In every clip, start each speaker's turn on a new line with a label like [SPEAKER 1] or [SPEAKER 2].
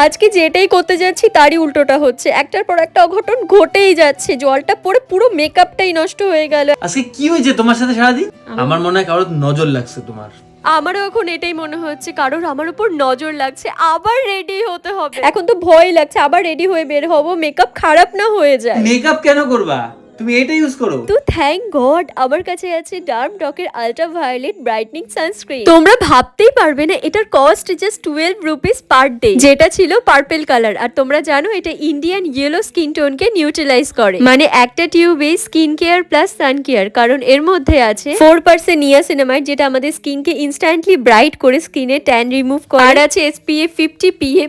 [SPEAKER 1] আজকে যেটাই করতে যাচ্ছি তারই উল্টোটা হচ্ছে, একটার পর একটা অঘটন ঘটেই যাচ্ছে। জলটা পরে পুরো মেকআপটাই নষ্ট হয়ে গেল।
[SPEAKER 2] আজকে কি হয়েছে তোমার সাথে সারাদিন? আমার মনে হয় কারোর নজর লাগছে তোমার।
[SPEAKER 1] আমারও এখন এটাই মনে হচ্ছে, কারোর আমার উপর নজর লাগছে। আবার রেডি হতে হবে, এখন তো ভয় লাগছে আবার রেডি হয়ে বের হবো, মেকআপ খারাপ না হয়ে যায়।
[SPEAKER 2] মেকআপ কেন করবা? তুমি এটা ইউজ করো।
[SPEAKER 1] তো থ্যাংক গড আমার কাছে আছে ডার্মডকের আল্ট্রা ভায়োলেট ব্রাইটনিং সানস্ক্রিন। তোমরা ভাবতেই পারবে না এটার cost just 12 rupees per day, যেটা ছিল পার্পল কালার। আর তোমরা জানো এটা ইন্ডিয়ান ইয়েলো স্কিন টোনকে নিউট্রালাইজ করে, মানে একটা টিউবে স্কিন কেয়ার প্লাস সান কেয়ার, কারণ এর মধ্যে আছে 4% নিয়াসিনামাইড, যেটা আমাদের স্কিনকে ইনস্ট্যান্টলি ব্রাইট করে স্কিনে ট্যান রিমুভ করে। আর আছে SPF 50 PA+++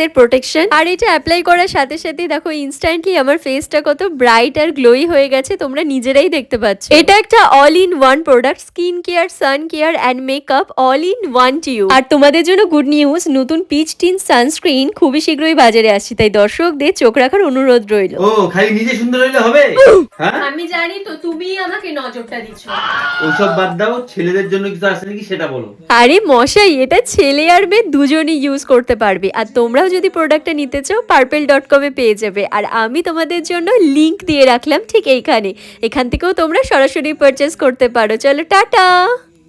[SPEAKER 1] এর প্রোটেকশন। আর এটা অ্যাপ্লাই করার সাথে সাথে দেখো ইনস্ট্যান্টলি আমার ফেসটা কত ব্রাইট আর গ্লোই হয়ে গেছে, তোমরা নিজেরাই দেখতে পাচ্ছ। এটা একটা all in one product, skin care, sun care and makeup all in one tube. আর তোমাদের জন্য গুড নিউজ, নতুন পিচ টিন সানস্ক্রিন খুবই শীঘ্রই বাজারে আসছে, তাই দর্শকদের চোখ রাখার অনুরোধ রইল।
[SPEAKER 2] ও খালি নিজে সুন্দর হইলে হবে? হ্যাঁ
[SPEAKER 1] আমি জানি তো, তুমিই আমাকে নজরটা দিচ্ছ।
[SPEAKER 2] ওসব বাদ দাও, ছেলেদের জন্য কিছু আছে নাকি সেটা বলো।
[SPEAKER 1] আরে মশাই, এটা ছেলে আর মেয়ে দুজনেই ইউজ করতে পারবে। আর তোমরাও যদি প্রোডাক্টটা নিতে চাও purple.com এ পেয়ে যাবে। আর আমি তোমাদের জন্য লিংক দিয়ে রাখলাম ঠিক এইখানে, এখান থেকেও তোমরা সরাসরি পারচেজ করতে পারো। চলো টাটা।